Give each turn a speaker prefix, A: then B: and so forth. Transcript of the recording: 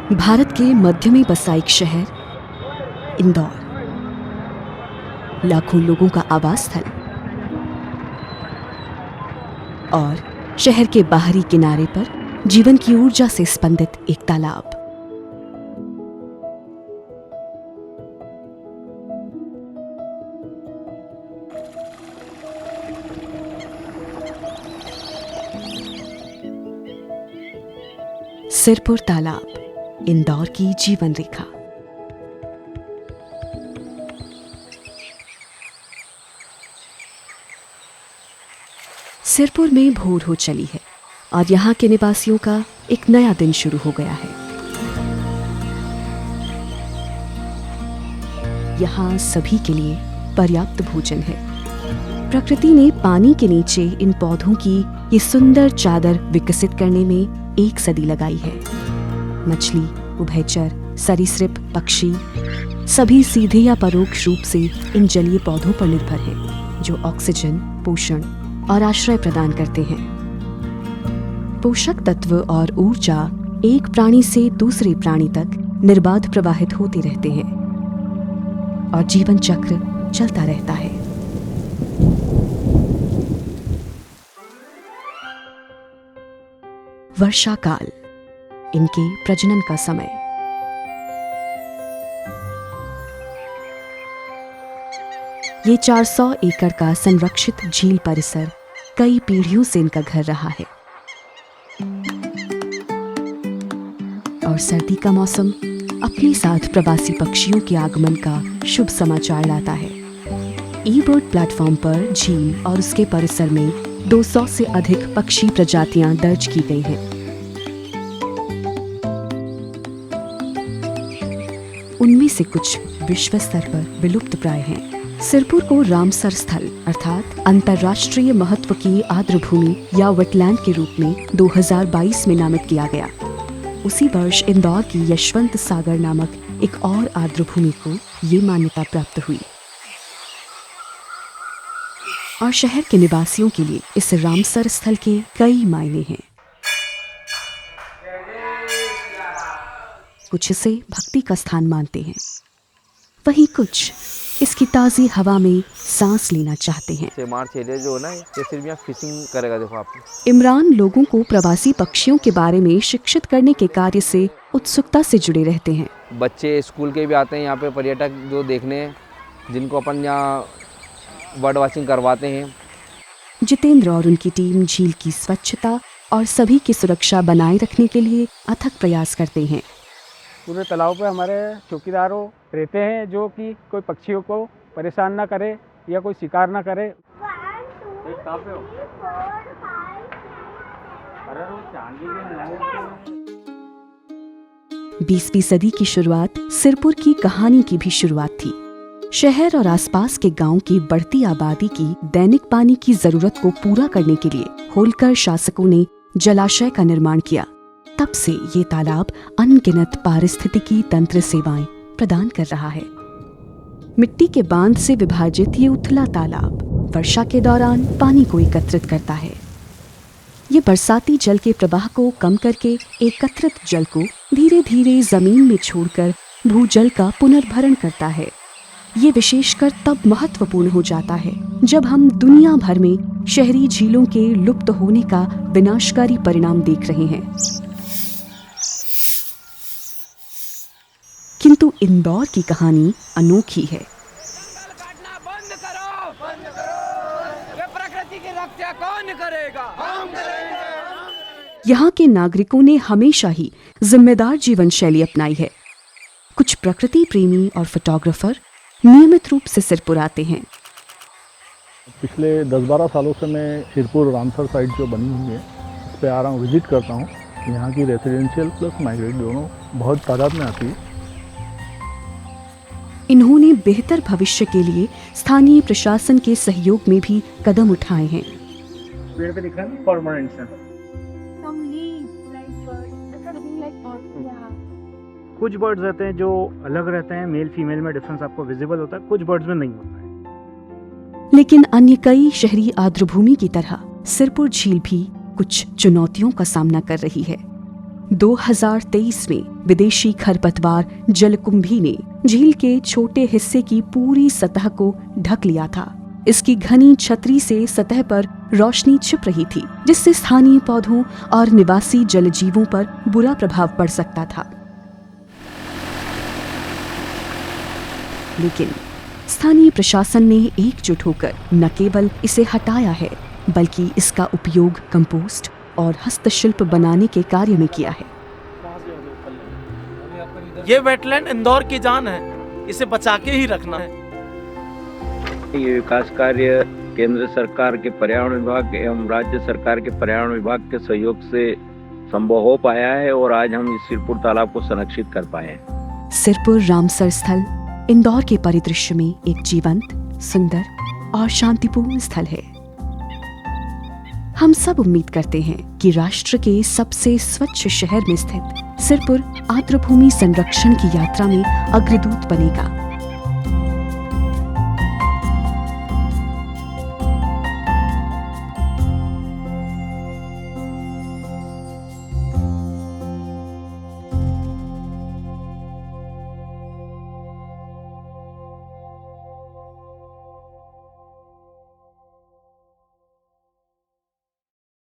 A: भारत के मध्य में बसा एक शहर इंदौर, लाखों लोगों का आवास स्थल और शहर के बाहरी किनारे पर जीवन की ऊर्जा से स्पंदित एक तालाब। सिरपुर तालाब, इंदौर की जीवन रेखा। सिरपुर में भोर हो चली है और यहाँ के निवासियों का एक नया दिन शुरू हो गया है। यहाँ सभी के लिए पर्याप्त भोजन है। प्रकृति ने पानी के नीचे इन पौधों की ये सुंदर चादर विकसित करने में एक सदी लगाई है। मछली, उभयचर, सरीसृप, पक्षी सभी सीधे या परोक्ष रूप से इन जलीय पौधों पर निर्भर हैं, जो ऑक्सीजन, पोषण और आश्रय प्रदान करते हैं। पोषक तत्व और ऊर्जा एक प्राणी से दूसरे प्राणी तक निर्बाध प्रवाहित होते रहते हैं और जीवन चक्र चलता रहता है। वर्षा काल, इनके प्रजनन का समय। ये 400 एकड़ का संरक्षित झील परिसर कई पीढ़ियों से इनका घर रहा है और सर्दी का मौसम अपने साथ प्रवासी पक्षियों के आगमन का शुभ समाचार लाता है। ई-बर्ड प्लेटफॉर्म पर झील और उसके परिसर में 200 से अधिक पक्षी प्रजातियां दर्ज की गई हैं। उनमें से कुछ विश्व स्तर पर विलुप्त प्राय हैं। सिरपुर को रामसर स्थल अर्थात अंतर्राष्ट्रीय महत्व की आर्द्रभूमि या वेटलैंड के रूप में 2022 में नामित किया गया। उसी वर्ष इंदौर की यशवंत सागर नामक एक और आर्द्रभूमि को ये मान्यता प्राप्त हुई और शहर के निवासियों के लिए इस रामसर स्थल के कई मायने हैं। कुछ इसे भक्ति का स्थान मानते हैं, वहीं कुछ इसकी ताजी हवा में सांस लेना चाहते हैं।
B: जो ना ये सिर्फ यहाँ फिशिंग करेगा। देखो आप,
A: इमरान लोगों को प्रवासी पक्षियों के बारे में शिक्षित करने के कार्य से उत्सुकता से जुड़े रहते हैं।
B: बच्चे स्कूल के भी आते हैं यहाँ पे पर्यटक जो देखने, जिनको अपन यहाँ बर्ड वॉचिंग करवाते हैं।
A: जितेंद्र और उनकी टीम झील की स्वच्छता और सभी की सुरक्षा बनाए रखने के लिए अथक प्रयास करते हैं।
C: पूरे तालाब पे हमारे चौकीदारों रहते हैं जो कि कोई पक्षियों को परेशान ना करे या कोई शिकार ना करे।
A: 20वीं सदी की शुरुआत सिरपुर की कहानी की भी शुरुआत थी। शहर और आसपास के गांव की बढ़ती आबादी की दैनिक पानी की जरूरत को पूरा करने के लिए होलकर शासकों ने जलाशय का निर्माण किया। तब से ये तालाब अनगिनत पारिस्थितिकी तंत्र सेवाएं प्रदान कर रहा है। मिट्टी के बांध से विभाजित ये उथला तालाब वर्षा के दौरान पानी को एकत्रित करता है। ये बरसाती जल के प्रवाह को कम करके एकत्रित जल को धीरे धीरे जमीन में छोड़कर भूजल का पुनर्भरण करता है। ये विशेषकर तब महत्वपूर्ण हो जाता है जब हम दुनिया भर में शहरी झीलों के लुप्त होने का विनाशकारी परिणाम देख रहे हैं। किंतु इंदौर की कहानी अनोखी है।
D: बंद करो। ये प्रकृति की रक्षा कौन करेगा? हम करेंगे।
A: यहाँ के नागरिकों ने हमेशा ही जिम्मेदार जीवन शैली अपनाई है। कुछ प्रकृति प्रेमी और फोटोग्राफर नियमित रूप से सिरपुर आते हैं।
E: पिछले 10-12 सालों से मैं सिरपुर रामसर साइट जो बनी हुई है इस पे आ रहा हूँ, विजिट करता हूँ। यहाँ की रेसिडेंशियल प्लस माइग्रेट दोनों बहुत तादाद में आती है।
A: इन्होंने बेहतर भविष्य के लिए स्थानीय प्रशासन के सहयोग में भी कदम उठाए हैं।
C: पेड़ पे लिखा है परमानेंट सर। कुछ बर्ड्स रहते हैं जो अलग रहते हैं, मेल फीमेल में डिफरेंस आपको विजिबल होता है, कुछ बर्ड्स में नहीं होता है।
A: लेकिन अन्य कई शहरी आर्द्रभूमि की तरह सिरपुर झील भी कुछ चुनौतियों का सामना कर रही है। 2023 में विदेशी खरपतवार जलकुंभी ने झील के छोटे हिस्से की पूरी सतह को ढक लिया था। इसकी घनी छतरी से सतह पर रोशनी छिप रही थी, जिससे स्थानीय पौधों और निवासी जलजीवों पर बुरा प्रभाव पड़ सकता था। लेकिन स्थानीय प्रशासन ने एकजुट होकर न केवल इसे हटाया है, बल्कि इसका उपयोग कंपोस्ट और हस्तशिल्प बनाने के कार्य में किया है।
F: ये वेटलैंड इंदौर की जान है, इसे बचा के ही रखना है।
G: ये विकास कार्य केंद्र सरकार के पर्यावरण विभाग एवं राज्य सरकार के पर्यावरण विभाग के सहयोग से संभव हो पाया है और आज हम इस सिरपुर तालाब को संरक्षित कर पाए हैं।
A: सिरपुर रामसर स्थल इंदौर के परिदृश्य में एक जीवंत, सुंदर और शांतिपूर्ण स्थल है। हम सब उम्मीद करते हैं कि राष्ट्र के सबसे स्वच्छ शहर में स्थित सिरपुर आर्द्रभूमि संरक्षण की यात्रा में अग्रदूत बनेगा।